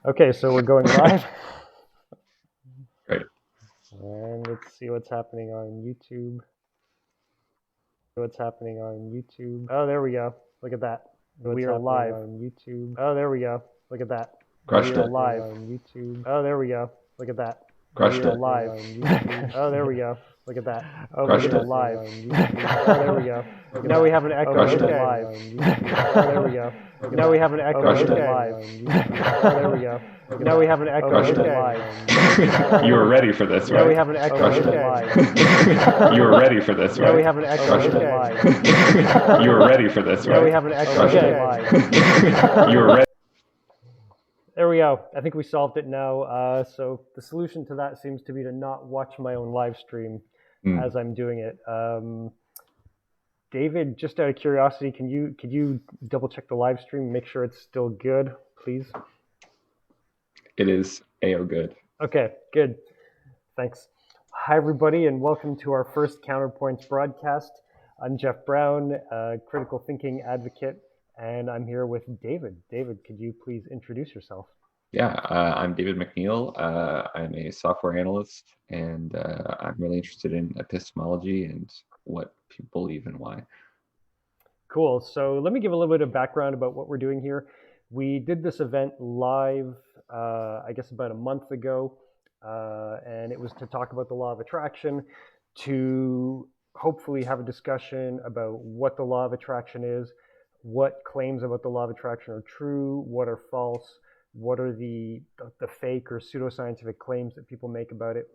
Okay, so we're going live. Great. And let's see what's happening on YouTube. Oh, there we go. Look at that. We are live on YouTube. Oh, there we go. Look at that. Crushed We are it. live on YouTube. Oh, there we go. Look at that. Crushed We are it. live on YouTube. Oh, there we go. Look at that. Oh, Crushed we are it. live on YouTube. Oh, there we go. Now we have an echo. Crushed it. Okay. Live on YouTube. Oh, there we go. Now we have an echo. Crushed it. Okay. Live on YouTube. Oh, there we go. Now we have an echo. Crushed it. Okay. Live on YouTube. You were ready for this, Now we right? have an echo. Crushed it. Okay. You were ready for this, Now we right? have an echo. Crushed it. Okay. You were ready for this, Now we right? have an echo. Crushed Okay. You were ready. There we go. I think we solved it now. So the solution to that seems to be to not watch my own live stream as I'm doing it. David, just out of curiosity, could you double check the live stream, make sure it's still good, please? It is AO good. Okay, good. Thanks. Hi, everybody, and welcome to our first Counterpoints broadcast. I'm Geoff Brown, a critical thinking advocate, and I'm here with David. David, could you please introduce yourself? Yeah, I'm David McNeil. I'm a software analyst, and I'm really interested in epistemology and what people believe and why. Cool. So let me give a little bit of background about what we're doing here. We did this event live, I guess about a month ago, and it was to talk about the law of attraction, to hopefully have a discussion about what the law of attraction is, what claims about the law of attraction are true, what are false, what are the fake or pseudoscientific claims that people make about it.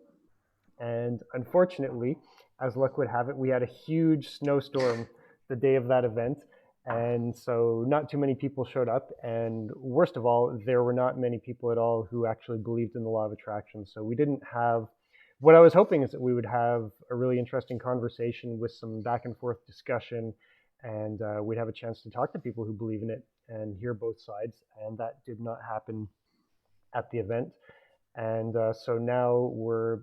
And unfortunately, as luck would have it, we had a huge snowstorm the day of that event. And so not too many people showed up. And worst of all, there were not many people at all who actually believed in the law of attraction. So we didn't have, what I was hoping is that we would have a really interesting conversation with some back and forth discussion, and we'd have a chance to talk to people who believe in it and hear both sides. And that did not happen at the event. And so now we're,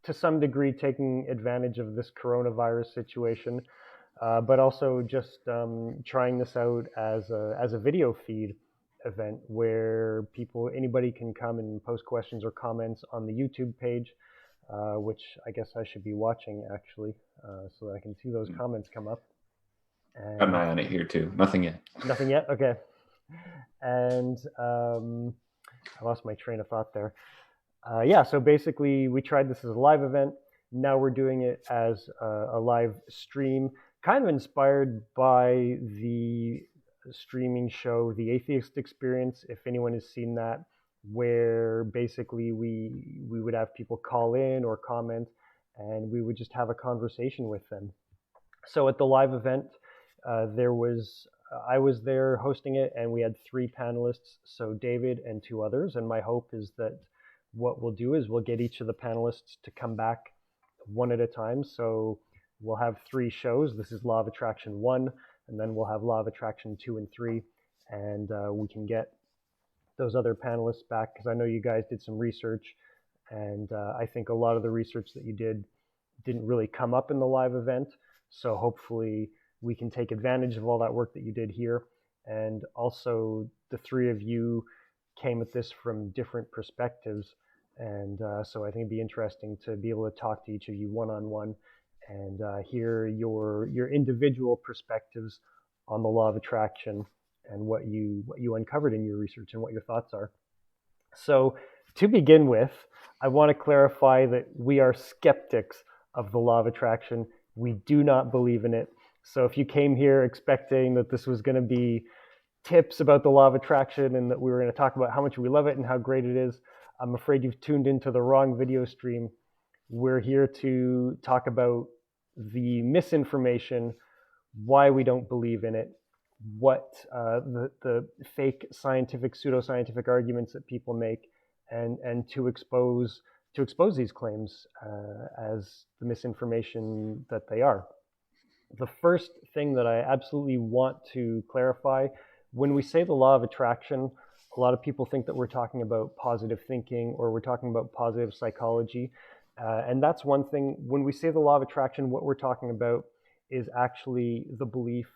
to some degree, taking advantage of this coronavirus situation, but also just trying this out as a video feed event where anybody can come and post questions or comments on the YouTube page, which I guess I should be watching actually, so that I can see those comments come up. And got an eye on it here too. Nothing yet. Nothing yet? Okay. And I lost my train of thought there. Yeah, so basically we tried this as a live event. Now we're doing it as a live stream, kind of inspired by the streaming show, The Atheist Experience, if anyone has seen that, where basically we would have people call in or comment, and we would just have a conversation with them. So at the live event, I was there hosting it, and we had 3 panelists, so David and 2 others, and my hope is that what we'll do is we'll get each of the panelists to come back one at a time. So we'll have 3 shows. This is Law of Attraction 1, and then we'll have Law of Attraction 2 and 3, and we can get those other panelists back, because I know you guys did some research, and I think a lot of the research that you did didn't really come up in the live event. So hopefully we can take advantage of all that work that you did here. And also the 3 of you came at this from different perspectives. And so I think it'd be interesting to be able to talk to each of you one-on-one and hear your individual perspectives on the law of attraction and what you uncovered in your research and what your thoughts are. So to begin with, I want to clarify that we are skeptics of the law of attraction. We do not believe in it. So if you came here expecting that this was going to be tips about the law of attraction and that we were going to talk about how much we love it and how great it is, I'm afraid you've tuned into the wrong video stream. We're here to talk about the misinformation, why we don't believe in it, what the fake scientific, pseudoscientific arguments that people make, and to expose these claims as the misinformation that they are. The first thing that I absolutely want to clarify, when we say the law of attraction, a lot of people think that we're talking about positive thinking or we're talking about positive psychology. And that's one thing. When we say the law of attraction, what we're talking about is actually the belief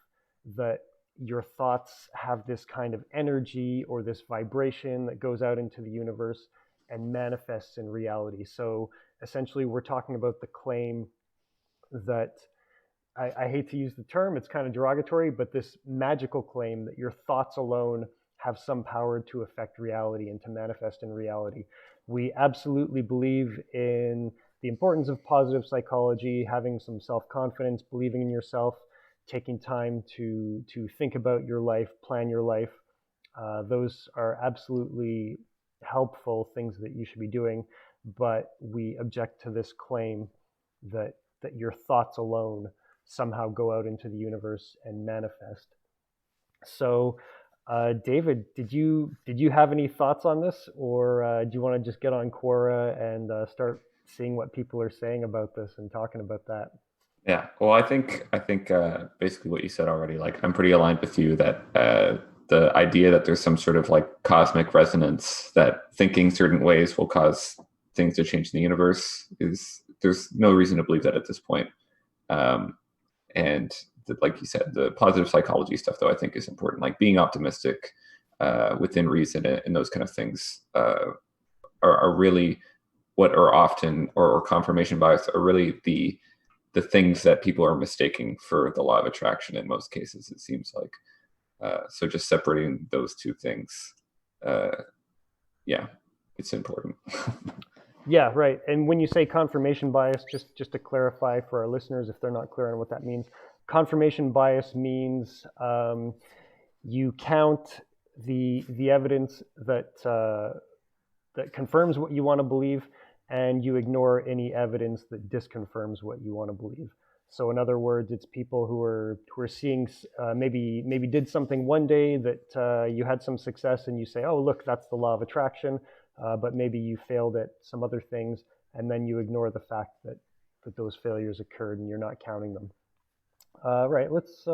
that your thoughts have this kind of energy or this vibration that goes out into the universe and manifests in reality. So essentially, we're talking about the claim that I hate to use the term, it's kind of derogatory, but this magical claim that your thoughts alone have some power to affect reality and to manifest in reality. We absolutely believe in the importance of positive psychology, having some self-confidence, believing in yourself, taking time to think about your life, plan your life. Those are absolutely helpful things that you should be doing, but we object to this claim that your thoughts alone somehow go out into the universe and manifest. So, David, did you have any thoughts on this, or do you want to just get on Quora and start seeing what people are saying about this and talking about that? Yeah. Well, I think basically what you said already. Like, I'm pretty aligned with you that the idea that there's some sort of like cosmic resonance, that thinking certain ways will cause things to change in the universe, is there's no reason to believe that at this point. Um, and like you said, the positive psychology stuff, though, I think is important. Like being optimistic within reason and those kind of things are really what are often, or confirmation bias are really the things that people are mistaking for the law of attraction in most cases, it seems like. So just separating those two things, yeah, it's important. Yeah, right. And when you say confirmation bias, just to clarify for our listeners, if they're not clear on what that means, confirmation bias means you count the evidence that confirms what you want to believe, and you ignore any evidence that disconfirms what you want to believe. So in other words, it's people who are seeing maybe did something one day that you had some success, and you say, oh, look, that's the law of attraction. But maybe you failed at some other things, and then you ignore the fact that those failures occurred and you're not counting them. Right. Let's see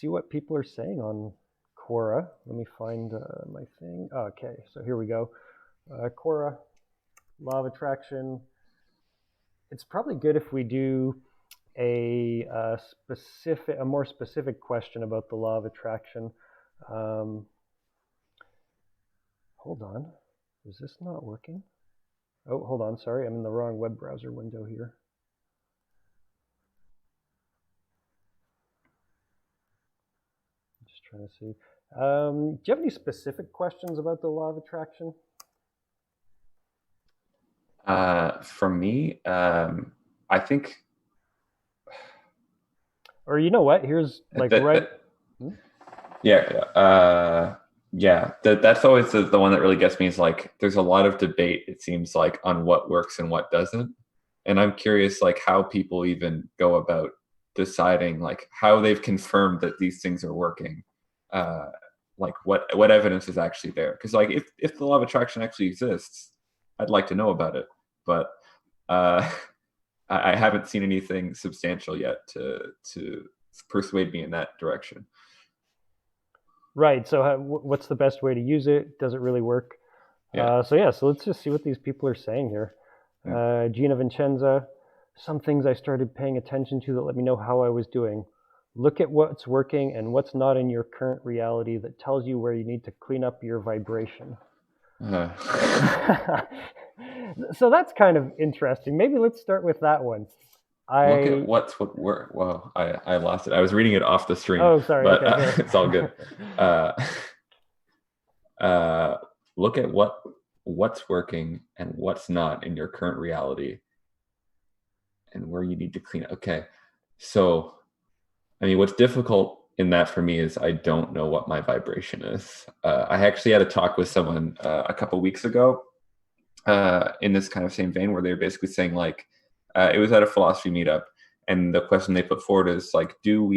what people are saying on Quora. Let me find my thing. Okay, so here we go. Quora, law of attraction. It's probably good if we do a more specific question about the law of attraction. Hold on. Is this not working? Oh, hold on. Sorry, I'm in the wrong web browser window here. Just trying to see. Do you have any specific questions about the law of attraction? For me, I think. Or you know what? Here's like Yeah. Yeah, that's always the one that really gets me, is like there's a lot of debate, it seems like, on what works and what doesn't. And I'm curious like how people even go about deciding like how they've confirmed that these things are working. Like what evidence is actually there? Because like if the law of attraction actually exists, I'd like to know about it. But I haven't seen anything substantial yet to persuade me in that direction. Right. So what's the best way to use it? Does it really work? Yeah. So let's just see what these people are saying here. Gina Vincenza, some things I started paying attention to that let me know how I was doing. Look at what's working and what's not in your current reality that tells you where you need to clean up your vibration. So that's kind of interesting. Maybe let's start with that one. Look at what work. Well, I lost it. I was reading it off the stream. Oh, sorry. But Okay, it's all good. Look at what's working and what's not in your current reality, and where you need to clean it. Okay, so I mean, what's difficult in that for me is I don't know what my vibration is. I actually had a talk with someone a couple weeks ago in this kind of same vein, where they were basically saying like. It was at a philosophy meetup, and the question they put forward is like, do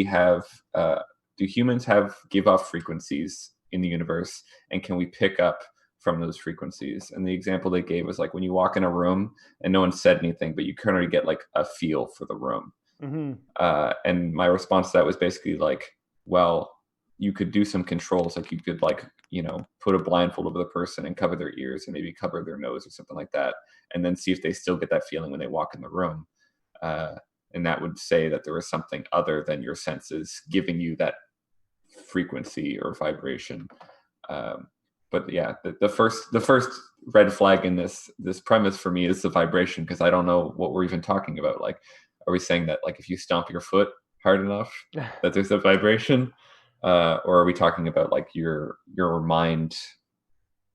humans give off frequencies in the universe, and can we pick up from those frequencies? And the example they gave was like when you walk in a room and no one said anything, but you kind of get like a feel for the room. Mm-hmm. And my response to that was basically like, well, you could do some controls, like you could like, put a blindfold over the person and cover their ears and maybe cover their nose or something like that, and then see if they still get that feeling when they walk in the room. and that would say that there was something other than your senses giving you that frequency or vibration. But yeah, the first red flag in this premise for me is the vibration, because I don't know what we're even talking about. Like, are we saying that like if you stomp your foot hard enough that there's a vibration, or are we talking about like your mind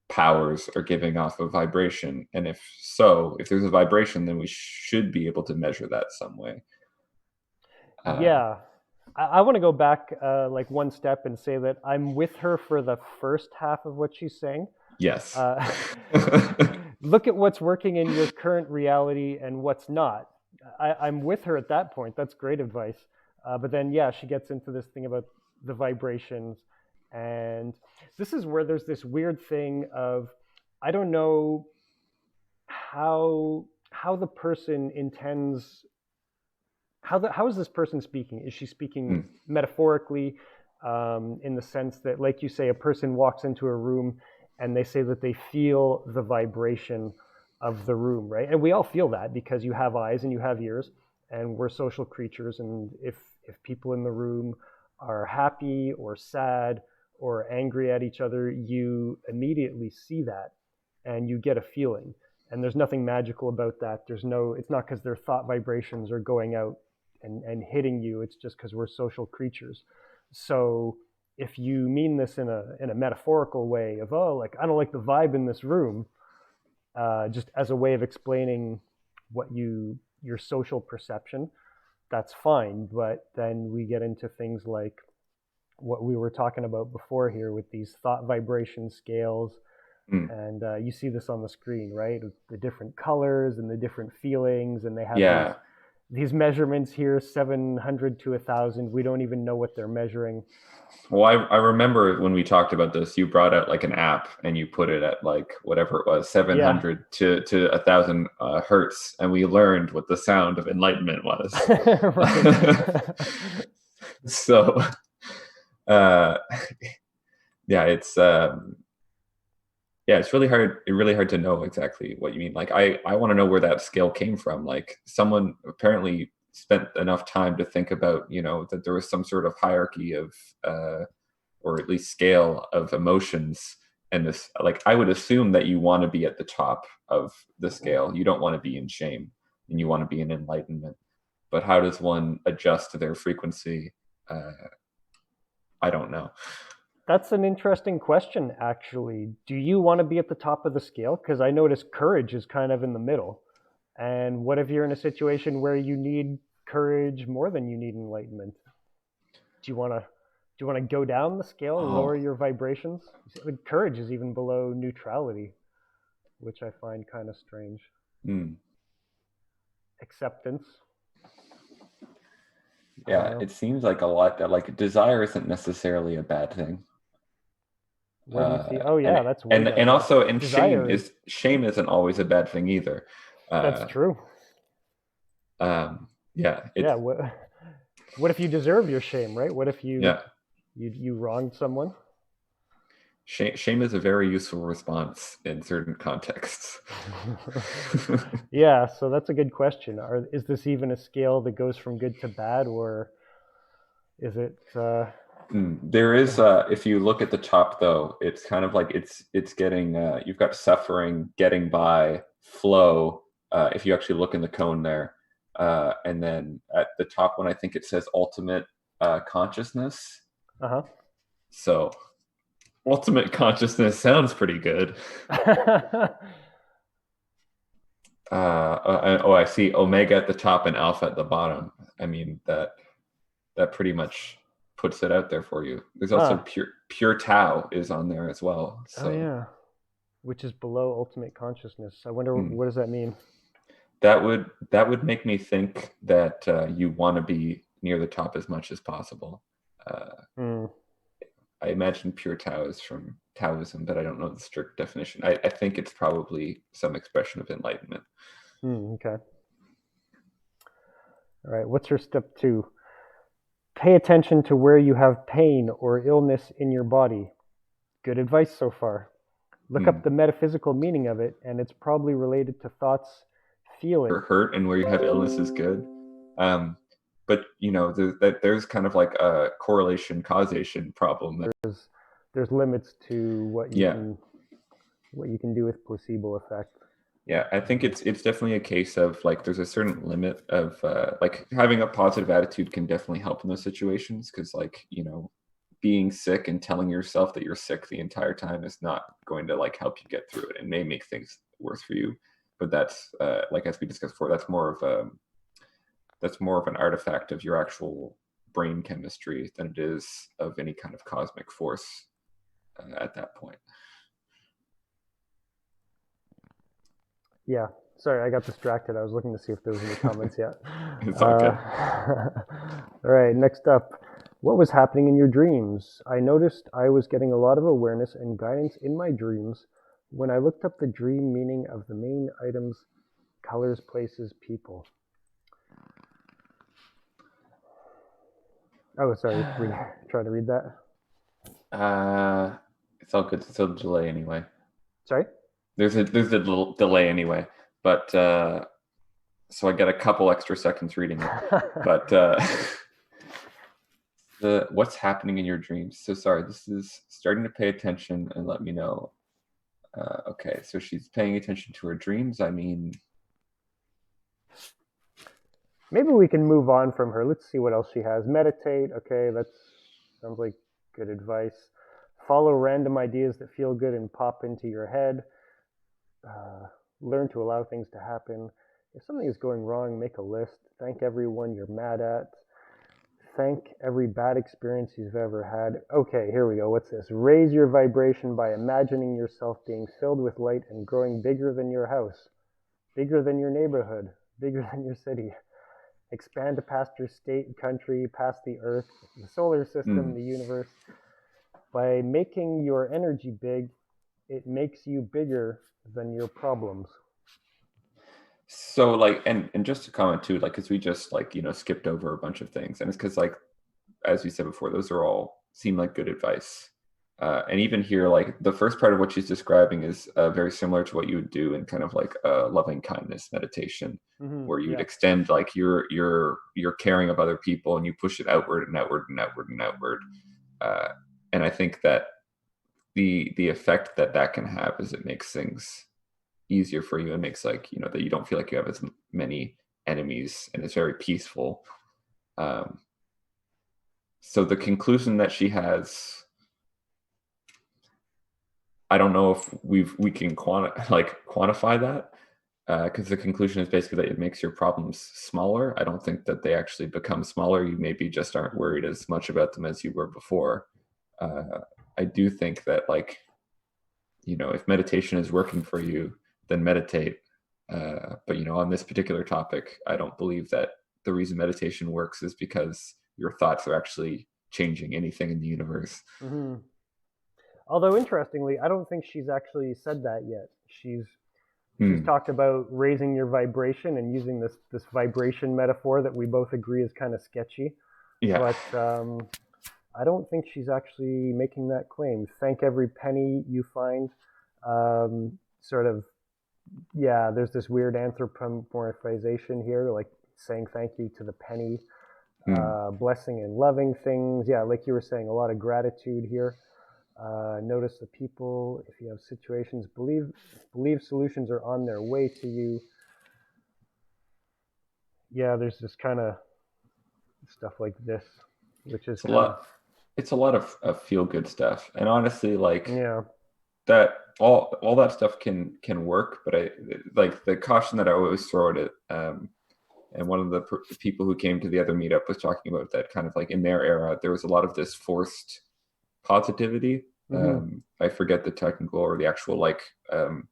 powers are giving off a vibration? And if so, if there's a vibration, then we should be able to measure that some way. Yeah. I want to go back like one step and say that I'm with her for the first half of what she's saying. Yes. Look at what's working in your current reality and what's not. I'm with her at that point. That's great advice. But then, yeah, she gets into this thing about the vibrations. And this is where there's this weird thing of, I don't know how the person intends, how is this person speaking? Is she speaking metaphorically, in the sense that, like you say, a person walks into a room and they say that they feel the vibration of the room, right? And we all feel that because you have eyes and you have ears, and we're social creatures. And if people in the room are happy or sad or angry at each other, you immediately see that and you get a feeling. And there's nothing magical about that. It's not because their thought vibrations are going out and hitting you. It's just because we're social creatures. So if you mean this in a metaphorical way of, oh, like, I don't like the vibe in this room, just as a way of explaining what your social perception, that's fine. But then we get into things like what we were talking about before here with these thought vibration scales. And you see this on the screen, right? The different colors and the different feelings, and they have these measurements here, 700 to 1,000. We don't even know what they're measuring. Well, I remember when we talked about this, you brought out like an app and you put it at like whatever it was, 700 to 1,000 hertz, and we learned what the sound of enlightenment was. So, it's really hard to know exactly what you mean. Like, I want to know where that scale came from. Like, someone apparently spent enough time to think about, that there was some sort of hierarchy of, or at least scale of emotions. And this, like, I would assume that you want to be at the top of the scale. You don't want to be in shame, and you want to be in enlightenment. But how does one adjust to their frequency? I don't know. That's an interesting question, actually. Do you want to be at the top of the scale? Because I notice courage is kind of in the middle. And what if you're in a situation where you need courage more than you need enlightenment? Do you want to go down the scale, lower your vibrations? Courage is even below neutrality, which I find kind of strange. Acceptance. Yeah, it seems like a lot that, like, desire isn't necessarily a bad thing. Where do you see? Oh yeah, that's weird. And also, and desire shame isn't always a bad thing either. That's true. Yeah. What if you deserve your shame, right? What if you wronged someone? Shame is a very useful response in certain contexts. Yeah, so that's a good question. Is this even a scale that goes from good to bad, or is it? There is, if you look at the top, though, it's kind of like it's getting. You've got suffering, getting by, flow. If you actually look in the cone there, and then at the top one, I think it says ultimate consciousness. So, ultimate consciousness sounds pretty good. I see omega at the top and alpha at the bottom. I mean, that pretty much puts it out there for you. There's also pure Tao is on there as well. So. Oh yeah, which is below ultimate consciousness. I wonder what does that mean? That would make me think that you want to be near the top as much as possible. I imagine pure Tao is from Taoism, but I don't know the strict definition. I think it's probably some expression of enlightenment. Okay. All right. What's your step 2? Pay attention to where you have pain or illness in your body. Good advice so far. Look up the metaphysical meaning of it, and it's probably related to thoughts, feelings. Or hurt and where you have illness is good. Um, but there's kind of like a correlation causation problem. There's limits to Yeah. what you can do with placebo effect. Yeah, I think it's definitely a case of like there's a certain limit of like having a positive attitude can definitely help in those situations, because like being sick and telling yourself that you're sick the entire time is not going to like help you get through it and may make things worse for you. But that's like as we discussed before, that's more of an artifact of your actual brain chemistry than it is of any kind of cosmic force at that point. Yeah. Sorry, I got distracted. I was looking to see if there was any comments yet. It's all good. All right, next up. What was happening in your dreams? I noticed I was getting a lot of awareness and guidance in my dreams when I looked up the dream meaning of the main items, colors, places, people. Oh, sorry. Try to read that. It's all good. It's a delay anyway. Sorry? There's a little delay anyway, but so I get a couple extra seconds reading it. But what's happening in your dreams? So sorry, this is starting to pay attention and let me know. Okay, so she's paying attention to her dreams. I mean, maybe we can move on from her. Let's see what else she has. Meditate. Okay, that sounds like good advice. Follow random ideas that feel good and pop into your head. Learn to allow things to happen. If something is going wrong, make a list. Thank everyone you're mad at. Thank every bad experience you've ever had. Okay, here we go. What's this? Raise your vibration by imagining yourself being filled with light and growing bigger than your house, bigger than your neighborhood, bigger than your city. Expand past your state, country, past the earth, the solar system, the universe. By making your energy big, it makes you bigger than your problems. So like, and just to comment too, like, because we just like skipped over a bunch of things, and it's because like as we said before, those are all seem like good advice. And even here, like the first part of what she's describing is very similar to what you would do in kind of like a loving kindness meditation, where you would extend like your caring of other people and you push it outward and outward and outward and outward. And I think that the effect that can have is it makes things easier for you and makes like that you don't feel like you have as many enemies, and it's very peaceful. So the conclusion that she has, I don't know if we can quantify that, because the conclusion is basically that it makes your problems smaller. I don't think that they actually become smaller. You maybe just aren't worried as much about them as you were before. I do think that like if meditation is working for you, then meditate. But on this particular topic, I don't believe that the reason meditation works is because your thoughts are actually changing anything in the universe. Mm-hmm. Although interestingly, I don't think she's actually said that yet. She's talked about raising your vibration and using this vibration metaphor that we both agree is kind of sketchy. Yeah. But I don't think she's actually making that claim. Thank every penny you find. There's this weird anthropomorphization here, like saying thank you to the penny, blessing and loving things. Yeah, like you were saying, a lot of gratitude here. Notice the people. If you have situations, believe solutions are on their way to you. Yeah, there's this kind of stuff like this, which is it's a lot of feel good stuff, and honestly, like that all that stuff can work. But I like the caution that I always throw at it. And one of the people who came to the other meetup was talking about that kind of like in their era, there was a lot of this forced positivity. I forget the technical or the actual like kind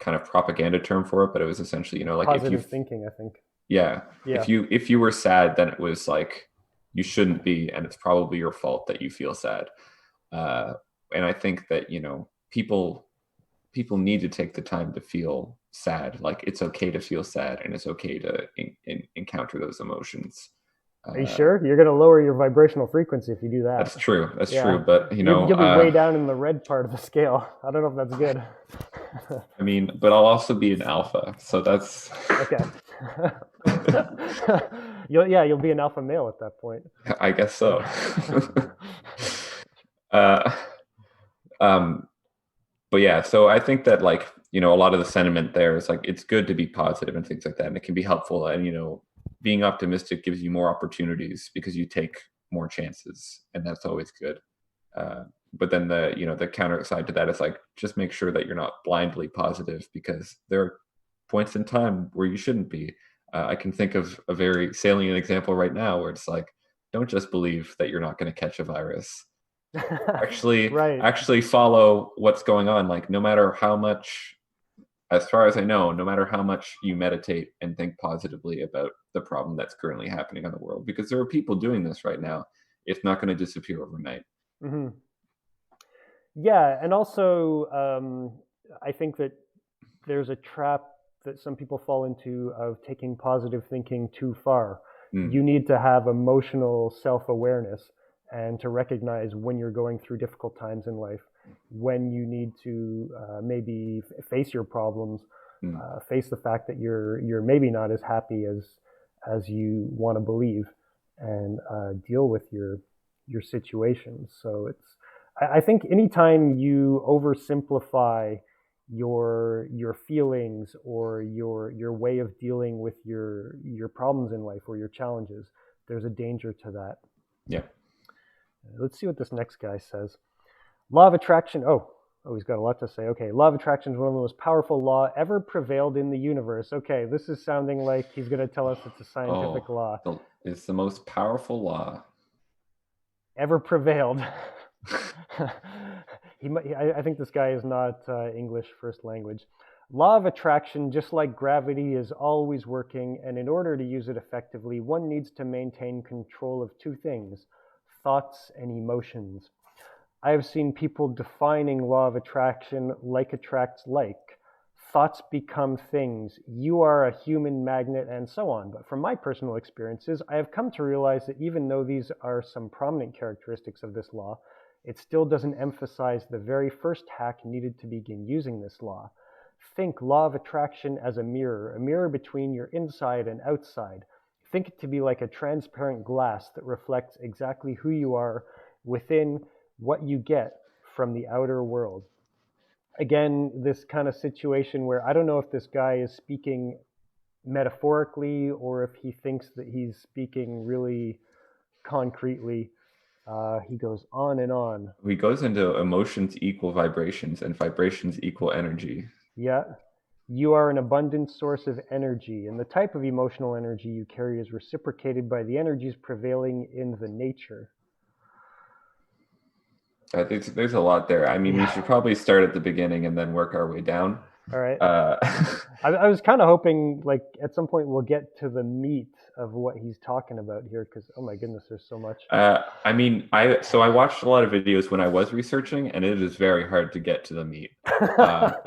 of propaganda term for it, but it was essentially like positive thinking, I think. Yeah. If you were sad, then it was like you shouldn't be, and it's probably your fault that you feel sad. And I think that people need to take the time to feel sad. Like it's okay to feel sad, and it's okay to encounter those emotions. Are you sure? You're going to lower your vibrational frequency if you do that. That's true. That's true. But you'll be way down in the red part of the scale. I don't know if that's good. I mean, but I'll also be an alpha, so that's okay. You'll be an alpha male at that point. I guess so. uh, um, but yeah, so I think that like, a lot of the sentiment there is like, it's good to be positive and things like that. And it can be helpful. And, being optimistic gives you more opportunities because you take more chances, and that's always good. But then the counter side to that is like, just make sure that you're not blindly positive, because there are points in time where you shouldn't be. I can think of a very salient example right now where it's like, don't just believe that you're not going to catch a virus. Actually, Right. actually follow what's going on. Like, no matter how much, as far as I know, no matter how much you meditate and think positively about the problem that's currently happening in the world, because there are people doing this right now, it's not going to disappear overnight. Mm-hmm. Yeah, and also I think that there's a trap that some people fall into of taking positive thinking too far. You need to have emotional self-awareness and to recognize when you're going through difficult times in life, when you need to maybe face your problems, face the fact that you're maybe not as happy as you want to believe, and deal with your situation. So I think anytime you oversimplify your feelings or your way of dealing with your problems in life or your challenges, there's a danger to that. Yeah. Let's see what this next guy says. Law of attraction. Oh, he's got a lot to say. Okay, law of attraction is one of the most powerful law ever prevailed in the universe. Okay, this is sounding like he's going to tell us it's a scientific law. It's the most powerful law ever prevailed. I think this guy is not English first language. Law of attraction, just like gravity, is always working, and in order to use it effectively, one needs to maintain control of two things: thoughts and emotions. I have seen people defining law of attraction like attracts like. Thoughts become things. You are a human magnet, and so on. But from my personal experiences, I have come to realize that even though these are some prominent characteristics of this law, it still doesn't emphasize the very first hack needed to begin using this law. Think law of attraction as a mirror between your inside and outside. Think it to be like a transparent glass that reflects exactly who you are within what you get from the outer world. Again, this kind of situation where I don't know if this guy is speaking metaphorically or if he thinks that he's speaking really concretely. He goes on and on. He goes into emotions equal vibrations and vibrations equal energy. Yeah. You are an abundant source of energy, and the type of emotional energy you carry is reciprocated by the energies prevailing in the nature. There's a lot there. I mean, we should probably start at the beginning and then work our way down. All right. I was kind of hoping, like, at some point we'll get to the meat of what he's talking about here, because oh my goodness, there's so much. I mean, I watched a lot of videos when I was researching, and it is very hard to get to the meat.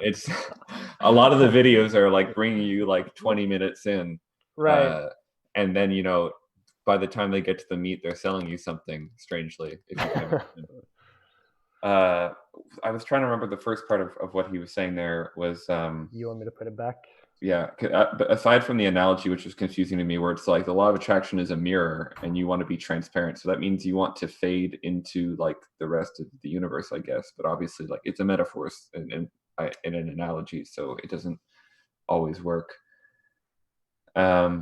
It's a lot of the videos are like bringing you like 20 minutes in, right? And then by the time they get to the meat, they're selling you something. Strangely, if you can imagine. I was trying to remember the first part of what he was saying there was. You want me to put it back? Yeah, but aside from the analogy, which was confusing to me, where it's like the law of attraction is a mirror and you want to be transparent. So that means you want to fade into like the rest of the universe, I guess. But obviously, like, it's a metaphor in an analogy, so it doesn't always work. But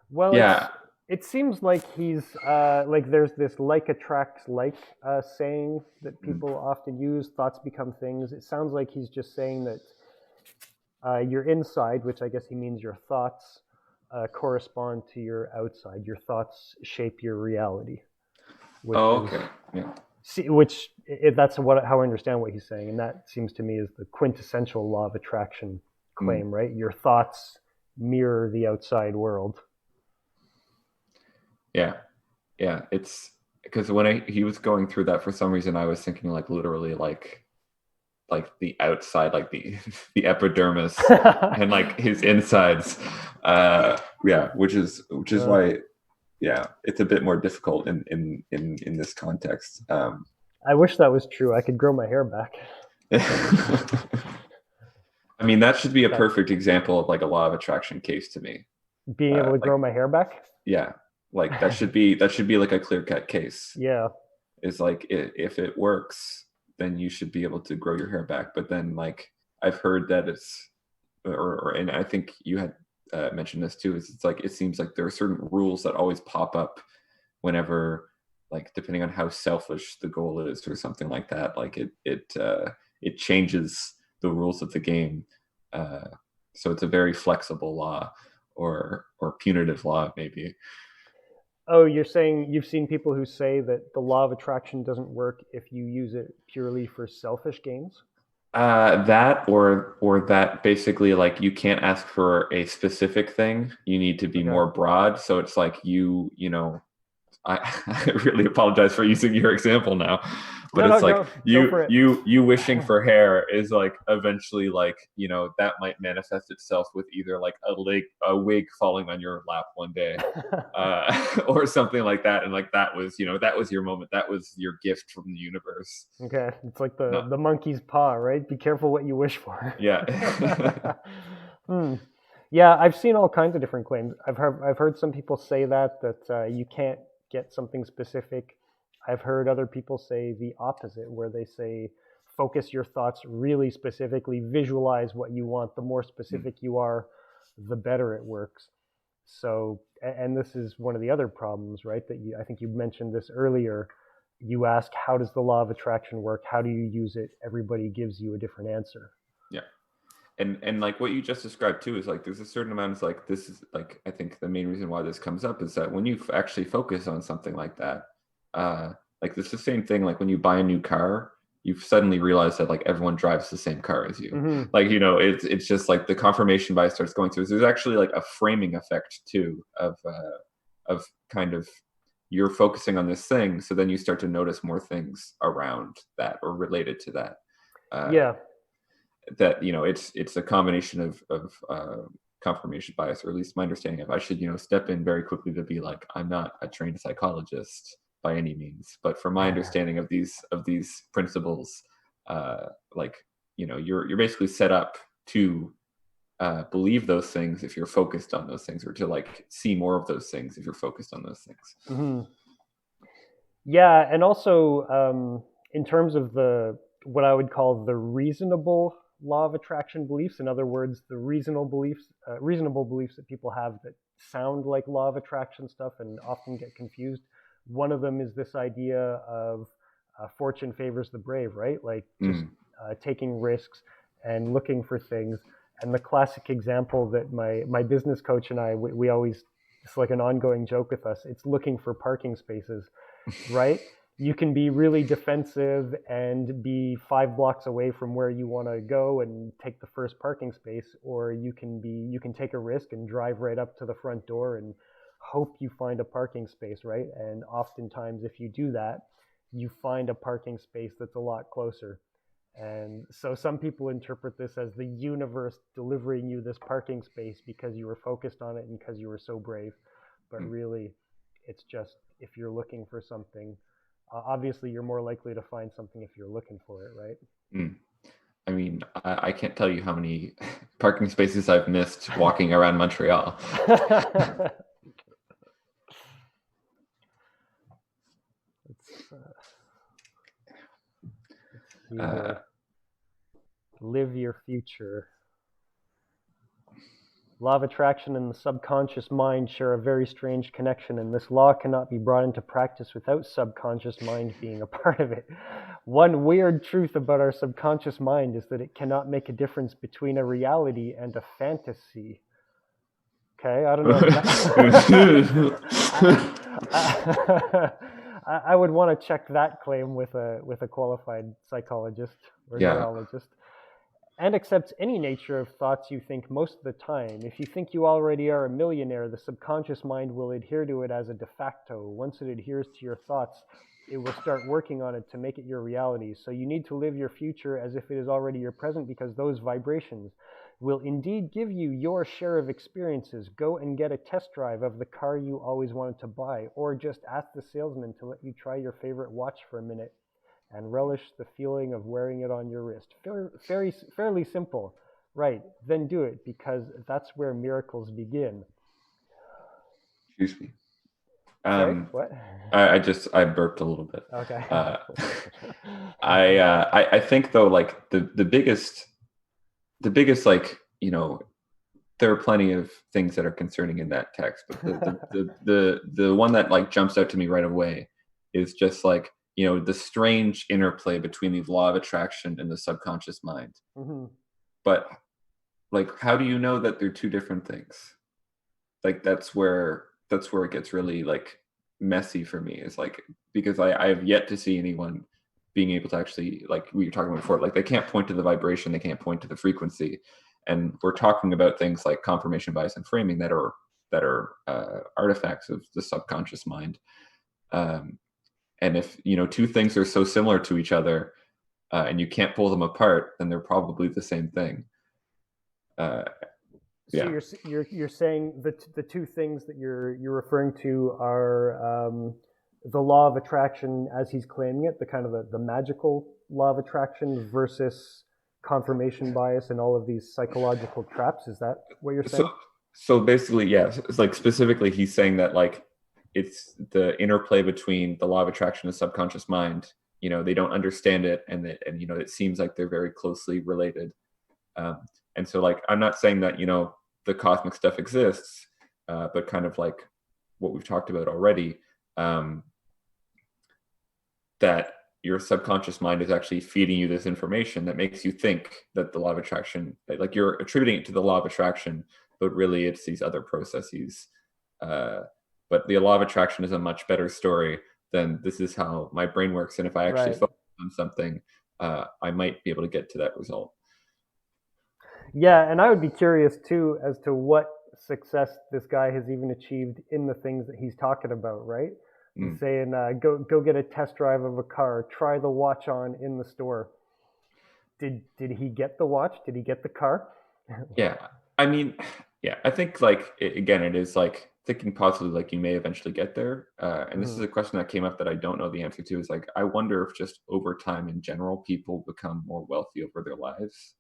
well, yeah. It seems like he's like there's this like attracts like saying that people often use. Thoughts become things. It sounds like he's just saying that your inside, which I guess he means your thoughts, correspond to your outside. Your thoughts shape your reality. Okay. Yeah. That's how I understand what he's saying, and that seems to me is the quintessential law of attraction claim, right? Your thoughts mirror the outside world. Yeah. It's because when he was going through that, for some reason I was thinking like literally like the outside, like the epidermis and like his insides. Which is why it's a bit more difficult in this context. I wish that was true. I could grow my hair back. I mean, that should be a That perfect example of like a law of attraction case to me. being able to Like, grow my hair back. yeah, like that should be like a clear-cut case. Yeah. Is like if it works, then you should be able to grow your hair back. But then like I've heard that it's and I think you had mentioned this too. Is it's like it seems like there are certain rules that always pop up whenever, like, depending on how selfish the goal is or something like that. Like it changes the rules of the game. Uh, so it's a very flexible law, or punitive law maybe. Oh, you're saying you've seen people who say that the law of attraction doesn't work if you use it purely for selfish gains? That or that basically like you can't ask for a specific thing. You need to be Okay. more broad. So it's like you know, I, I really apologize for using your example now, but No, no, it's like go, go for it. you wishing for hair is like eventually like that might manifest itself with either like a wig falling on your lap one day, or something like that, and like that was your moment, that was your gift from the universe. Okay, it's like No, the monkey's paw, right? Be careful what you wish for. yeah. Hmm. Yeah, I've seen all kinds of different claims. I've heard some people say that you can't get something specific. I've heard other people say the opposite, where they say focus your thoughts really specifically, visualize what you want. The more specific you are, the better it works. So, and this is one of the other problems, right? I think you mentioned this earlier. You ask, how does the law of attraction work? How do you use it? Everybody gives you a different answer. Yeah. And like what you just described too is like there's a certain amount of like, this is like, I think the main reason why this comes up is that when you actually focus on something like that, like it's the same thing like when you buy a new car, you suddenly realize that like everyone drives the same car as you. Mm-hmm. Like it's just like the confirmation bias starts going through. There's actually like a framing effect too of kind of, you're focusing on this thing, so then you start to notice more things around that or related to that. Uh, Yeah. that it's a combination of confirmation bias, or at least my understanding of. I should step in very quickly to be like, I'm not a trained psychologist by any means, but from my understanding of these principles, like you're basically set up to believe those things if you're focused on those things, or to like see more of those things if you're focused on those things. Mm-hmm. Yeah, and also in terms of what I would call the reasonable law of attraction beliefs, in other words, the reasonable beliefs that people have that sound like law of attraction stuff and often get confused. One of them is this idea of fortune favors the brave, right? Like just taking risks and looking for things. And the classic example that my business coach and I, we always, it's like an ongoing joke with us. It's looking for parking spaces, right? You can be really defensive and be 5 blocks away from where you want to go and take the first parking space, or you can take a risk and drive right up to the front door and hope you find a parking space, right? And oftentimes if you do that, you find a parking space that's a lot closer. And so some people interpret this as the universe delivering you this parking space because you were focused on it and because you were so brave. But really, it's just if you're looking for something, obviously you're more likely to find something if you're looking for it, right? I mean, I can't tell you how many parking spaces I've missed walking around Montreal. Live your future. Law of attraction and the subconscious mind share a very strange connection, and this law cannot be brought into practice without subconscious mind being a part of it. One weird truth about our subconscious mind is that it cannot make a difference between a reality and a fantasy. Okay, I don't know. I would want to check that claim with a qualified psychologist or neurologist. And accepts any nature of thoughts you think most of the time. If you think you already are a millionaire, the subconscious mind will adhere to it as a de facto. Once it adheres to your thoughts, it will start working on it to make it your reality. So you need to live your future as if it is already your present, because those vibrations will indeed give you your share of experiences. Go and get a test drive of the car you always wanted to buy, or just ask the salesman to let you try your favorite watch for a minute and relish the feeling of wearing it on your wrist. Fairly simple, right, then do it, because that's where miracles begin. Excuse me. Sorry, Um, what? I burped a little bit. Okay. Uh, I think though, like the biggest like there are plenty of things that are concerning in that text, but the one that like jumps out to me right away is just like the strange interplay between the law of attraction and the subconscious mind. Hmm. But like, how do you know that they're two different things? Like that's where it gets really like messy for me. Is like because I have yet to see anyone being able to actually, like we were talking about before, like they can't point to the vibration, they can't point to the frequency, and we're talking about things like confirmation bias and framing that are artifacts of the subconscious mind. Um, and if two things are so similar to each other, and you can't pull them apart, then they're probably the same thing. Uh, So yeah. you're saying that the two things that you're referring to are the law of attraction as he's claiming it, the kind of the magical law of attraction versus confirmation bias and all of these psychological traps. Is that what you're So saying? so basically, yes. It's like specifically, he's saying that like it's the interplay between the law of attraction and subconscious mind. They don't understand it, and it seems like they're very closely related. Um, and so, like, I'm not saying that the cosmic stuff exists, but kind of like what we've talked about already, um, that your subconscious mind is actually feeding you this information that makes you think that the law of attraction, like you're attributing it to the law of attraction, but really it's these other processes. Uh, but the law of attraction is a much better story than this is how my brain works. And if I actually Right. focus on something, I might be able to get to that result. Yeah, and I would be curious too as to what success this guy has even achieved in the things that he's talking about, right? He's Mm. saying, go get a test drive of a car, try the watch on in the store. Did he get the watch? Did he get the car? Yeah. I mean, yeah, I think like again, it is like thinking positively, like you may eventually get there. And this is Hmm. a question that came up that I don't know the answer to. Is like I wonder if just over time in general, people become more wealthy over their lives,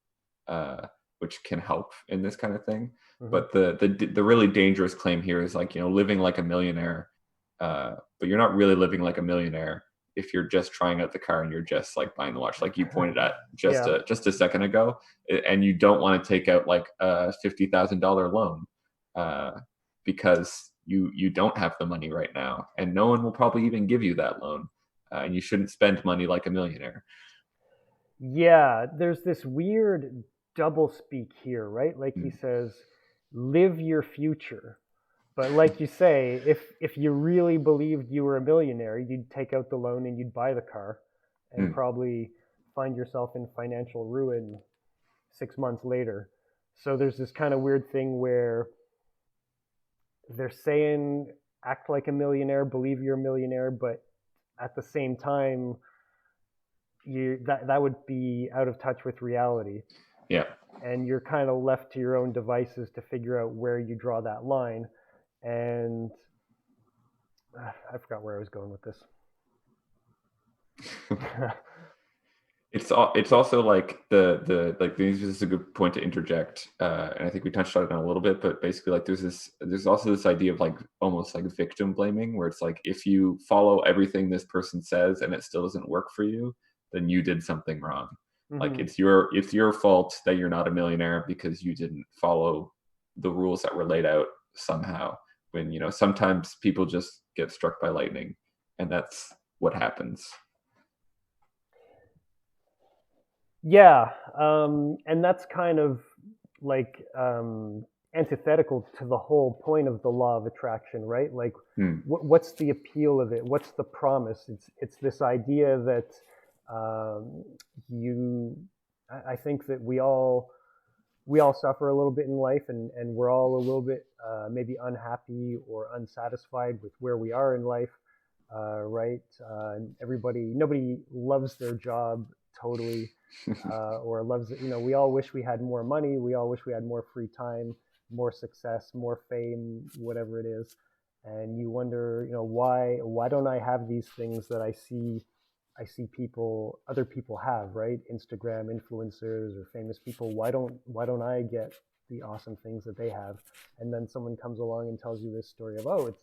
which can help in this kind of thing. Hmm. But the really dangerous claim here is like living like a millionaire, but you're not really living like a millionaire if you're just trying out the car and you're just like buying the watch, like you pointed at Yeah. just a second ago, and you don't want to take out like a $50,000 loan, uh, because you don't have the money right now, and no one will probably even give you that loan, and you shouldn't spend money like a millionaire. Yeah, there's this weird double speak here, right? Like he Mm, says, live your future. But like you say, if you really believed you were a millionaire, you'd take out the loan and you'd buy the car and mm, probably find yourself in financial ruin 6 months later. So there's this kind of weird thing where they're saying act like a millionaire, believe you're a millionaire, but at the same time, that would be out of touch with reality. yeah. And you're kind of left to your own devices to figure out where you draw that line. And I forgot where I was going with this. It's also like the like this is a good point to interject, and I think we touched on it a little bit, but basically like there's also this idea of like almost like victim blaming, where it's like if you follow everything this person says and it still doesn't work for you, then you did something wrong. Like Hmm. it's your fault that you're not a millionaire because you didn't follow the rules that were laid out somehow. When sometimes people just get struck by lightning, and that's what happens. Yeah, and that's kind of like antithetical to the whole point of the law of attraction, right? Like, Hmm. what's the appeal of it? What's the promise? It's this idea that um, you. I think that we all suffer a little bit in life, and we're all a little bit maybe unhappy or unsatisfied with where we are in life, right? Nobody loves their job totally, or loves it. We all wish we had more money. We all wish we had more free time, more success, more fame, whatever it is. And you wonder, why don't I have these things that I see I see other people have, right? Instagram influencers or famous people. Why don't I get the awesome things that they have? And then someone comes along and tells you this story of, oh,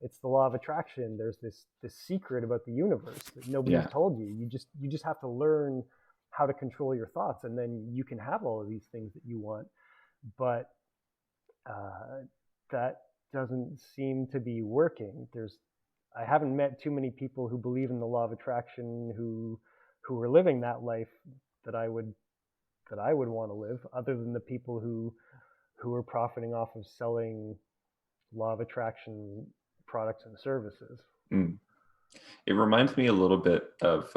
it's the law of attraction. There's this secret about the universe that nobody's told you. You just have to learn how to control your thoughts, and then you can have all of these things that you want. But that doesn't seem to be working. I haven't met too many people who believe in the law of attraction who are living that life that I would want to live, other than the people who are profiting off of selling law of attraction products and services. It reminds me a little bit of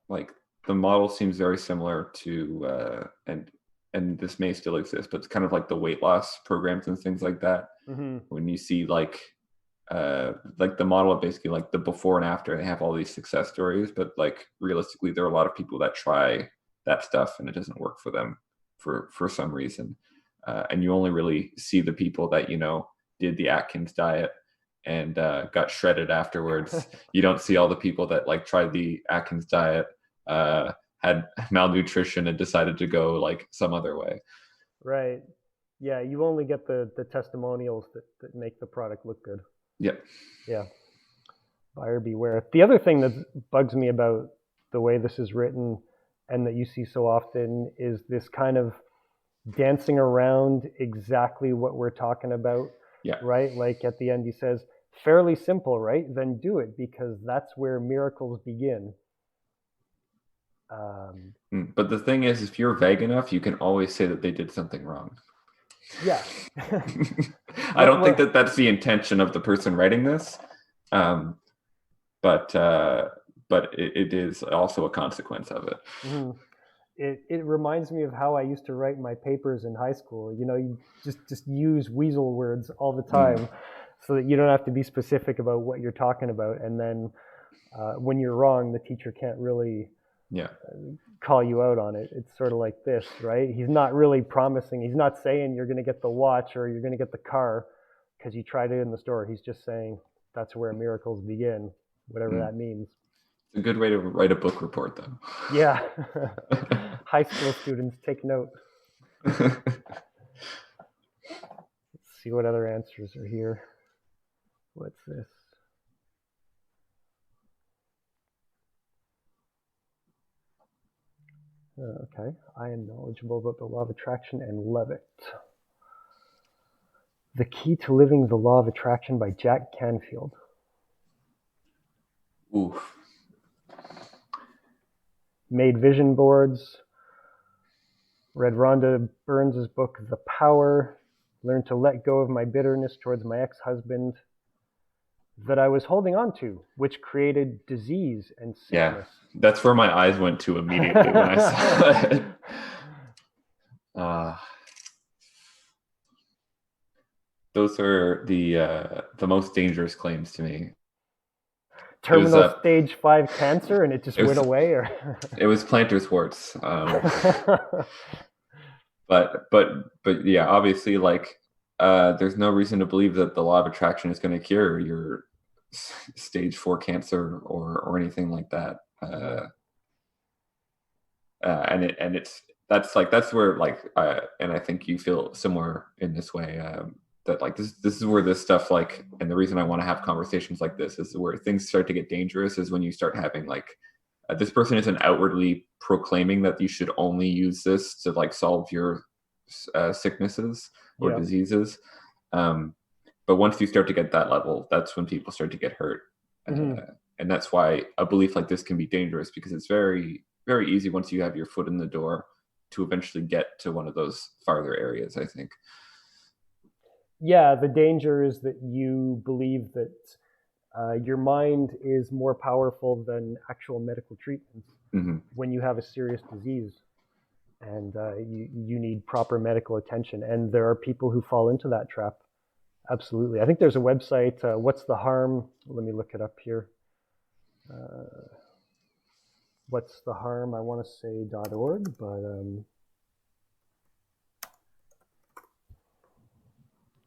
like the model seems very similar to and this may still exist, but it's kind of like the weight loss programs and things like that. Mm-hmm. When you see like the model of basically like the before and after, they have all these success stories, but like realistically, there are a lot of people that try that stuff and it doesn't work for them for some reason. And you only really see the people that, you know, did the Atkins diet and got shredded afterwards. You don't see all the people that like tried the Atkins diet, had malnutrition and decided to go like some other way. Right. Yeah, you only get the testimonials that make the product look good. Yep. Yeah. Buyer beware. The other thing that bugs me about the way this is written and that you see so often is this kind of dancing around exactly what we're talking about. Yeah. Right? Like at the end he says, fairly simple, right? Then do it, because that's where miracles begin. But the thing is, if you're vague enough, you can always say that they did something wrong. Yeah. I don't think that that's the intention of the person writing this, but it is also a consequence of it. Mm-hmm. It reminds me of how I used to write my papers in high school. You know, you just use weasel words all the time, so that you don't have to be specific about what you're talking about. And then when you're wrong, the teacher can't really call you out on it. It's sort of like this, right? He's not really promising. He's not saying you're going to get the watch or you're going to get the car because you tried it in the store. He's just saying that's where miracles begin, whatever that means. It's a good way to write a book report, though. Yeah. High school students, take note. Let's see what other answers are here. What's this? Okay. I am knowledgeable about the law of attraction and love it. The Key to Living the Law of Attraction by Jack Canfield. Oof. Made vision boards. Read Rhonda Burns' book, The Power. Learned to let go of my bitterness towards my ex-husband that I was holding on to, which created disease and sickness. Yeah, that's where my eyes went to immediately when I saw it. Those are the most dangerous claims to me. Terminal stage 5 cancer, and it just went away, or it was plantar warts. But yeah, obviously, like there's no reason to believe that the law of attraction is going to cure your stage 4 cancer or anything like that. That's where like and I think you feel similar in this way. That like this is where this stuff like, and the reason I want to have conversations like this is where things start to get dangerous is when you start having like this person isn't outwardly proclaiming that you should only use this to like solve your sicknesses or diseases, but once you start to get that level, that's when people start to get hurt. And that's why a belief like this can be dangerous, because it's very, very easy once you have your foot in the door to eventually get to one of those farther areas, I think. Yeah, the danger is that you believe that your mind is more powerful than actual medical treatments when you have a serious disease, and you need proper medical attention. And there are people who fall into that trap. Absolutely. I think there's a website, What's the Harm? Let me look it up here. What's the Harm? I want to say .org, but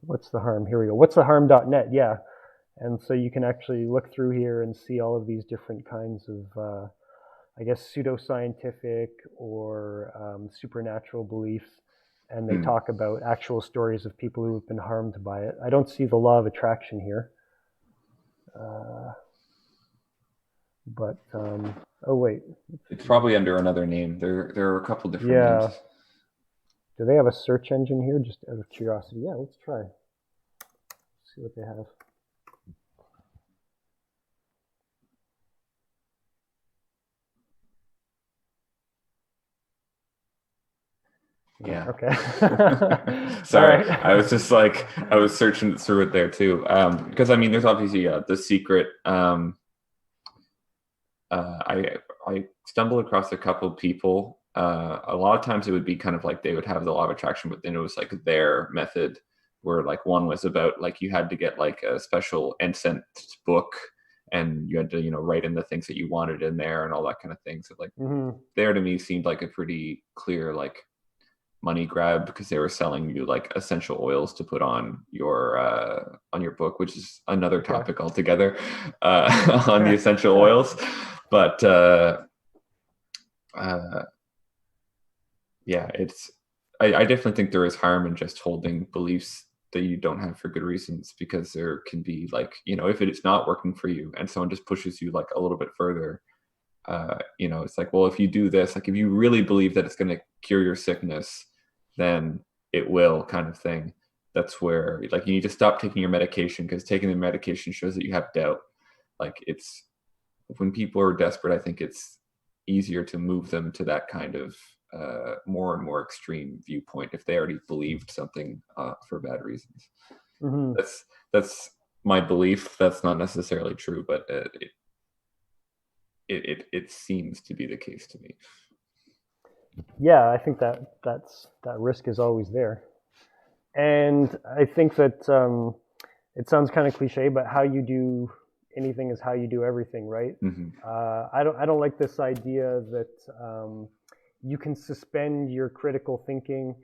What's the Harm? Here we go. What's the Harm.net? Yeah. And so you can actually look through here and see all of these different kinds of, I guess, pseudoscientific or supernatural beliefs. And they talk about actual stories of people who have been harmed by it. I don't see the law of attraction here. But, oh, wait. It's probably under another name. There are a couple different names. Do they have a search engine here, just out of curiosity? Yeah, let's try. See what they have. Yeah. Okay. Sorry, Right. I was just like, I was searching through it there too, because I mean, there's obviously The Secret. I stumbled across a couple of people. A lot of times it would be kind of like they would have the law of attraction, but then it was like their method, where like one was about like you had to get like a special incense book, and you had to write in the things that you wanted in there and all that kind of thing. So like there to me seemed like a pretty clear like money grab, because they were selling you like essential oils to put on your book, which is another topic altogether, on the essential oils. But yeah, I definitely think there is harm in just holding beliefs that you don't have for good reasons, because there can be like, if it's not working for you and someone just pushes you like a little bit further, it's like, well, if you do this, like if you really believe that it's going to cure your sickness, then it will, kind of thing. That's where like you need to stop taking your medication, because taking the medication shows that you have doubt. Like it's, when people are desperate, I think it's easier to move them to that kind of more and more extreme viewpoint if they already believed something for bad reasons. That's my belief. That's not necessarily true, but it seems to be the case to me. Yeah, I think that risk is always there, and I think that it sounds kind of cliche, but how you do anything is how you do everything, right? I don't like this idea that you can suspend your critical thinking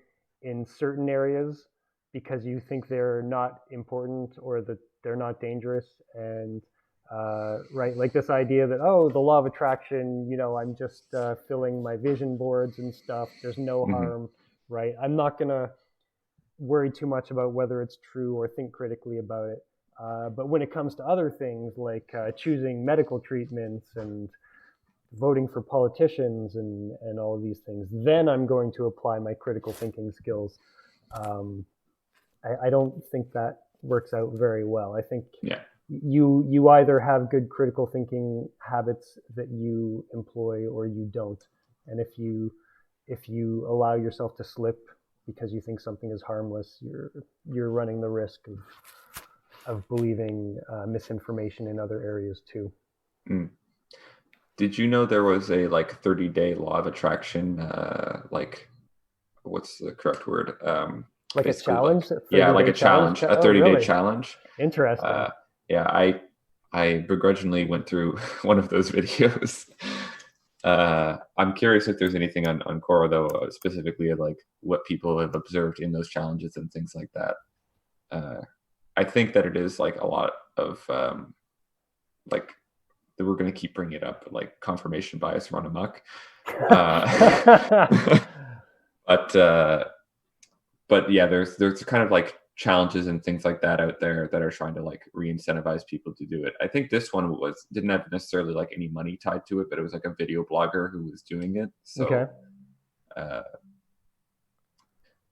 in certain areas because you think they're not important or that they're not dangerous, and right, like this idea that, oh, the law of attraction, I'm just filling my vision boards and stuff, there's no harm, right? I'm not gonna worry too much about whether it's true or think critically about it. But when it comes to other things like choosing medical treatments and voting for politicians and all of these things, then I'm going to apply my critical thinking skills. I don't think that works out very well. I think you either have good critical thinking habits that you employ or you don't. And if you allow yourself to slip because you think something is harmless, you're running the risk of believing misinformation in other areas too. Did you know there was a like 30-day law of attraction? Like, what's the correct word? Like a challenge? Yeah, like a challenge, a 30-day challenge. Interesting. Yeah, I begrudgingly went through one of those videos. I'm curious if there's anything on Quora, though, specifically like what people have observed in those challenges and things like that. I think that it is like a lot of like, we're going to keep bringing it up, like confirmation bias run amok. But yeah, there's kind of like challenges and things like that out there that are trying to like re-incentivize people to do it. I think this one didn't have necessarily like any money tied to it, but it was like a video blogger who was doing it. So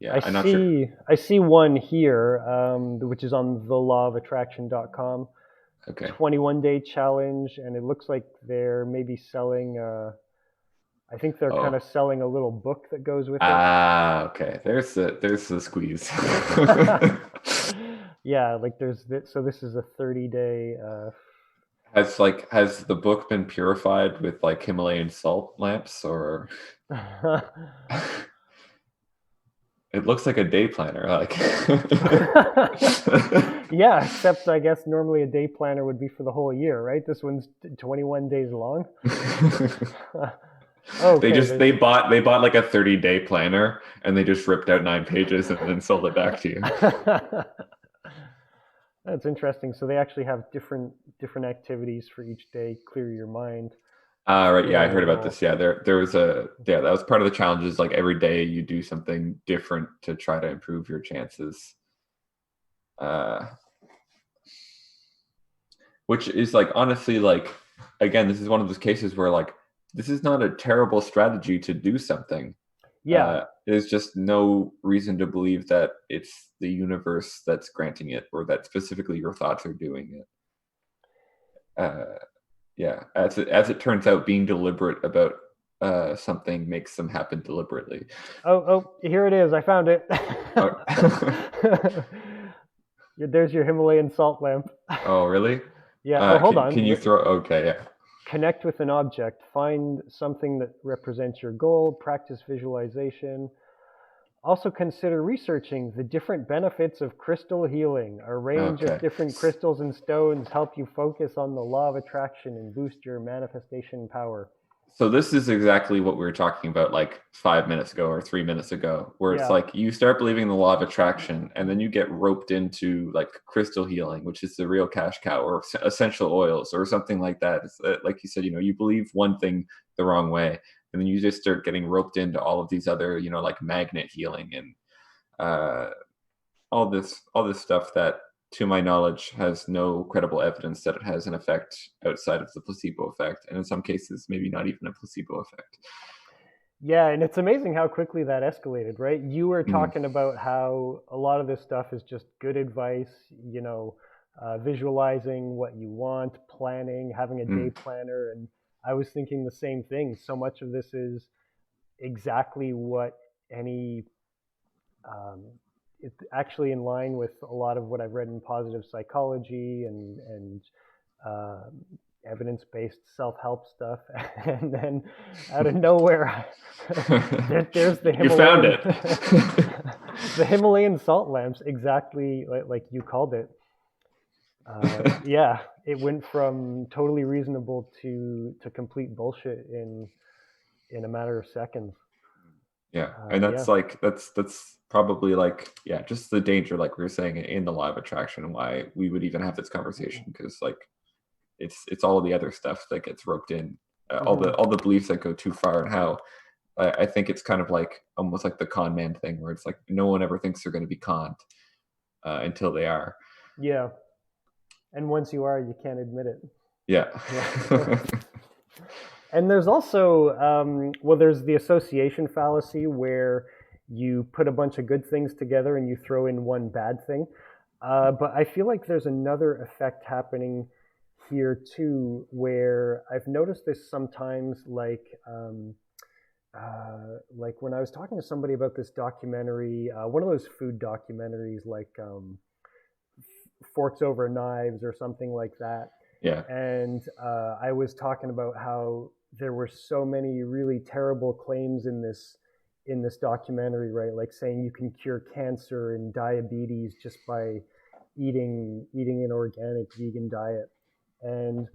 yeah, I'm not sure. I see one here, which is on thelawofattraction.com. Okay. 21-day challenge, and it looks like they're maybe selling. I think they're kind of selling a little book that goes with it. Okay. There's the squeeze. Yeah, like there's this, so this is a 30-day. Has the book been purified with like Himalayan salt lamps, or? It looks like a day planner, like. Yeah, except I guess normally a day planner would be for the whole year, right? This one's 21 days long. Okay, they bought like a 30-day planner, and they just ripped out 9 pages and then sold it back to you. That's interesting. So they actually have different activities for each day. Clear your mind, Right. Yeah, I heard about journal. this. Yeah, there was that was part of the challenge is like every day you do something different to try to improve your chances. Uh, which is like honestly like again, this is one of those cases where like this is not a terrible strategy to do something. Yeah. There's just no reason to believe that it's the universe that's granting it or that specifically your thoughts are doing it. Yeah, as it turns out, being deliberate about something makes them happen deliberately. Oh, here it is. I found it. Oh, There's your Himalayan salt lamp. oh really? Yeah. Oh, hold Can on. you throw? Okay, yeah. Connect with an object. Find something that represents your goal. Practice visualization. Also consider researching the different benefits of crystal healing. A range of Okay. different crystals and stones help you focus on the law of attraction and boost your manifestation power. So this is exactly what we were talking about like 5 minutes ago or 3 minutes ago, where it's Yeah. like you start believing in the law of attraction and then you get roped into like crystal healing, which is the real cash cow, or essential oils or something like that. It's, like you said, you believe one thing the wrong way and then you just start getting roped into all of these other, like magnet healing and uh, all this stuff that to my knowledge has no credible evidence that it has an effect outside of the placebo effect, and in some cases maybe not even a placebo effect. Yeah, and it's amazing how quickly that escalated, right? You were Mm, talking about how a lot of this stuff is just good advice, visualizing what you want, planning, having a day mm, planner. And I was thinking the same thing. So much of this is exactly what any, um, it's actually in line with a lot of what I've read in positive psychology and um, evidence-based self-help stuff, and then out of nowhere, there's the you found Himalayan, it. the Himalayan salt lamps, exactly like you called it. Yeah, it went from totally reasonable to complete bullshit in a matter of seconds. Yeah, and Yeah. that's probably like yeah, just the danger like we were saying in the law of attraction and why we would even have this conversation because like it's all of the other stuff that gets roped in, Hmm. all the beliefs that go too far and how I think it's kind of like almost like the con man thing where it's like no one ever thinks they're going to be conned until they are. Yeah, and once you are, you can't admit it. Yeah. Yeah. And there's also, well, there's the association fallacy where you put a bunch of good things together and you throw in one bad thing. But I feel like there's another effect happening here too, where I've noticed this sometimes, like when I was talking to somebody about this documentary, one of those food documentaries, like Forks Over Knives or something like that. Yeah. And I was talking about how there were so many really terrible claims in this documentary, right? Like saying you can cure cancer and diabetes just by eating an organic vegan diet. And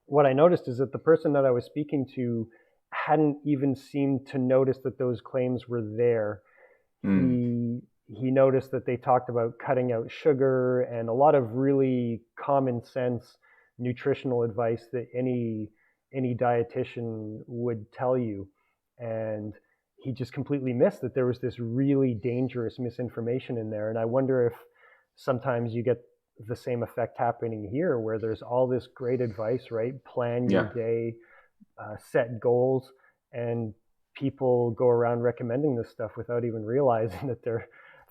what I noticed is that the person that I was speaking to hadn't even seemed to notice that those claims were there. Mm. He noticed that they talked about cutting out sugar and a lot of really common sense nutritional advice that any dietitian would tell you. And he just completely missed that there was this really dangerous misinformation in there. And I wonder if sometimes you get the same effect happening here where there's all this great advice, right? Plan your Yeah. day, set goals, and people go around recommending this stuff without even realizing that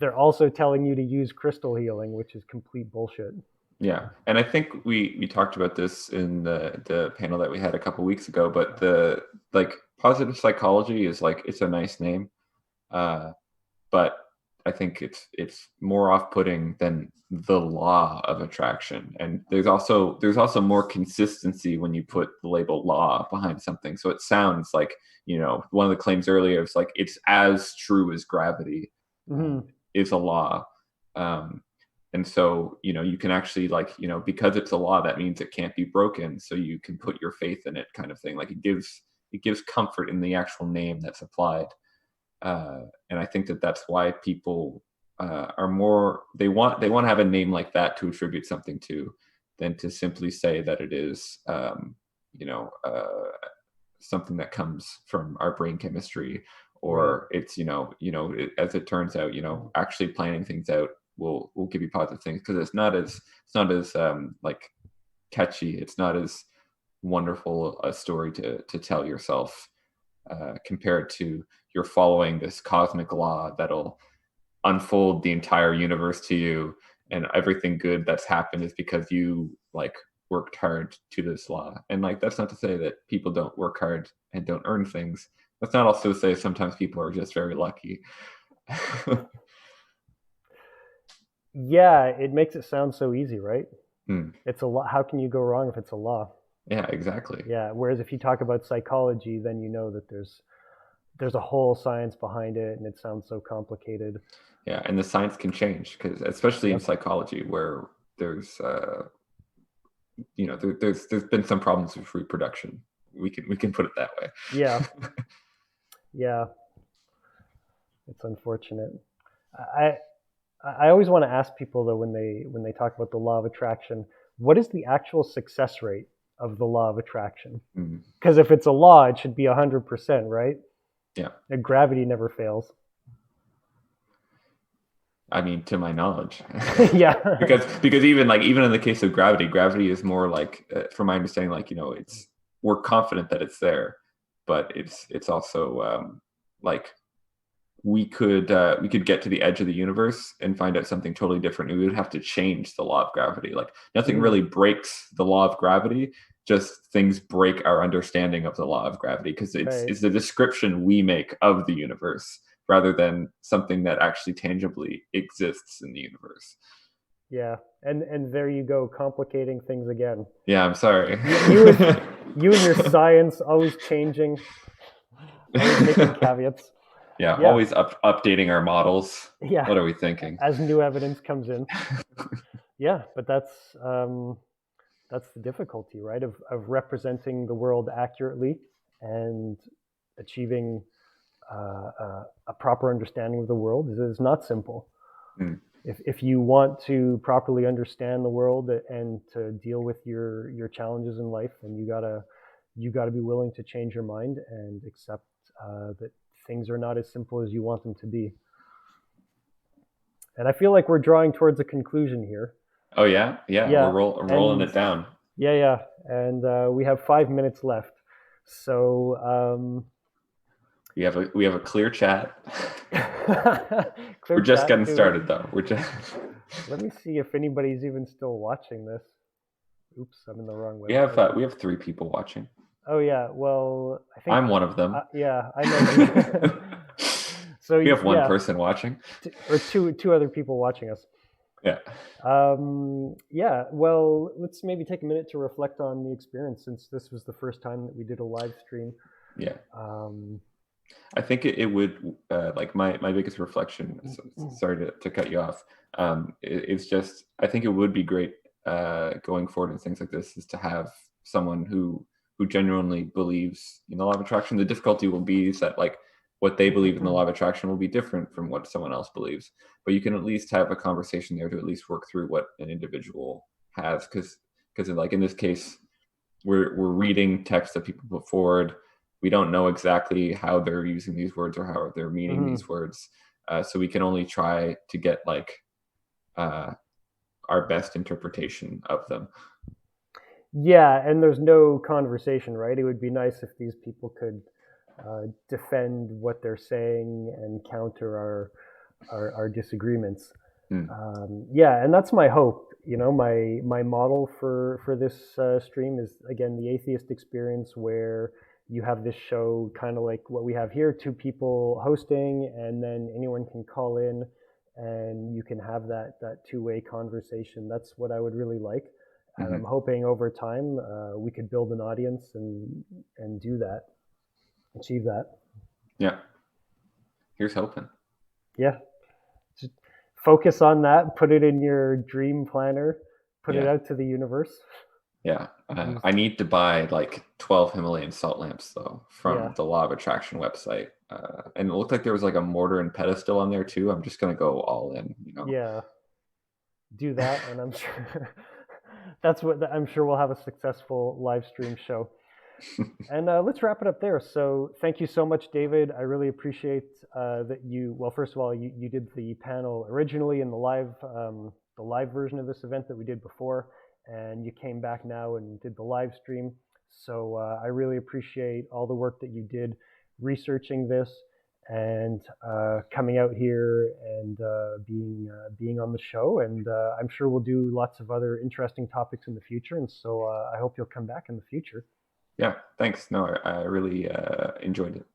they're also telling you to use crystal healing, which is complete bullshit. Yeah, and I think we talked about this in the panel that we had a couple weeks ago. But the like positive psychology is like it's a nice name, uh, but I think it's more off-putting than the law of attraction. And there's also more consistency when you put the label law behind something. So it sounds like one of the claims earlier is like it's as true as gravity Hmm. is a law. Um, and so you can actually like because it's a law that means it can't be broken, so you can put your faith in it kind of thing. Like it gives comfort in the actual name that's applied, and I think that that's why people are more, they want to have a name like that to attribute something to, than to simply say that it is you know something that comes from our brain chemistry, Right. or it's as it turns out, actually planning things out will give you positive things, because it's not as like catchy, it's not as wonderful a story to tell yourself, compared to you're following this cosmic law that'll unfold the entire universe to you, and everything good that's happened is because you like worked hard to this law. And like, that's not to say that people don't work hard and don't earn things. That's not also to say sometimes people are just very lucky. Yeah, it makes it sound so easy, right? Hmm. It's a law. How can you go wrong if it's a law? Yeah, exactly. Yeah. Whereas if you talk about psychology, then you know that there's a whole science behind it, and it sounds so complicated. Yeah, and the science can change, because especially in Yep. psychology, where there's there's been some problems with reproduction. We can put it that way. Yeah. Yeah. It's unfortunate. I I always want to ask people though when they talk about the law of attraction, what is the actual success rate of the law of attraction? Mhm. Because if it's a law, it should be 100%, right? Yeah. And gravity never fails. I mean, to my knowledge, Yeah. because even in the case of gravity is more like, from my understanding, like, it's, we're confident that it's there, but it's also, like, we could get to the edge of the universe and find out something totally different. We would have to change the law of gravity. Like, nothing Mhm. really breaks the law of gravity. Just things break our understanding of the law of gravity, because it's Right. it's the description we make of the universe, rather than something that actually tangibly exists in the universe. Yeah. And there you go, complicating things again. Yeah, I'm sorry. You and your science always changing, always making caveats. Yeah, Yeah. always updating our models. Yeah. What are we thinking? As new evidence comes in. Yeah, but that's the difficulty, right? Of representing the world accurately and achieving a proper understanding of the world is not simple. Hmm. If you want to properly understand the world and to deal with your challenges in life, then you gotta be willing to change your mind and accept that things are not as simple as you want them to be. And I feel like we're drawing towards a conclusion here. Oh yeah, yeah, we're Yeah, rolling and it down. yeah, and we have 5 minutes left. So We have a clear chat. clear We're just chat getting to. started, though. We're just Let me see if anybody's even still watching this. Oops, I'm in the wrong we have website. we have 3 people watching. Oh yeah, well I think I'm one of them. yeah I know you. So We have one yeah, person watching. or two other people watching us. Yeah. Yeah, well, let's maybe take a minute to reflect on the experience since this was the first time that we did a live stream. Yeah. Um, I think it would, like, my biggest reflection. Sorry to cut you off. It's just, I think it would be great, going forward in things like this, is to have someone who genuinely believes in the law of attraction. The difficulty will be is that, like, what they believe in the law of attraction will be different from what someone else believes. But you can at least have a conversation there to at least work through what an individual has, because like in this case, we're reading text that people put forward. We don't know exactly how they're using these words or how they're meaning mhm. these words, so we can only try to get, like, uh, our best interpretation of them. Yeah, and there's no conversation, right? It would be nice if these people could defend what they're saying and counter our disagreements. Hmm. Yeah, and that's my hope. My model for this stream is again the atheist experience, where you have this show, kind of like what we have here, two people hosting, and then anyone can call in, and you can have that two-way conversation. That's what I would really like, and I'm Mm-hmm. hoping over time we could build an audience and do that, achieve that. Yeah. Here's hoping. Yeah, just focus on that. Put it in your dream planner. Put it Yeah. out to the universe. Yeah. You've, I need to buy like 12 Himalayan salt lamps though yeah, from the Law of Attraction website. And it looked like there was like a mortar and pedestal on there too. I'm just gonna go all in, you know. yeah, do that, and I'm sure that's what I'm sure we'll have a successful live stream show. And let's wrap it up there. So thank you so much, David. I really appreciate that you. Well, first of all, you did the panel originally in the live version of this event that we did before, and you came back now and did the live stream. So I really appreciate all the work that you did researching this and coming out here and being on the show. And I'm sure we'll do lots of other interesting topics in the future. And so I hope you'll come back in the future. Yeah, thanks. No, I really enjoyed it.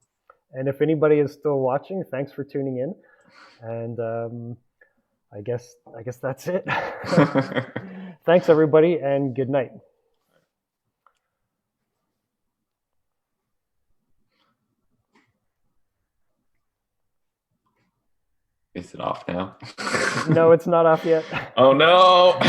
And if anybody is still watching, thanks for tuning in. And I guess that's it. Thanks everybody, and good night. Is it off now? No, it's not off yet. Oh no!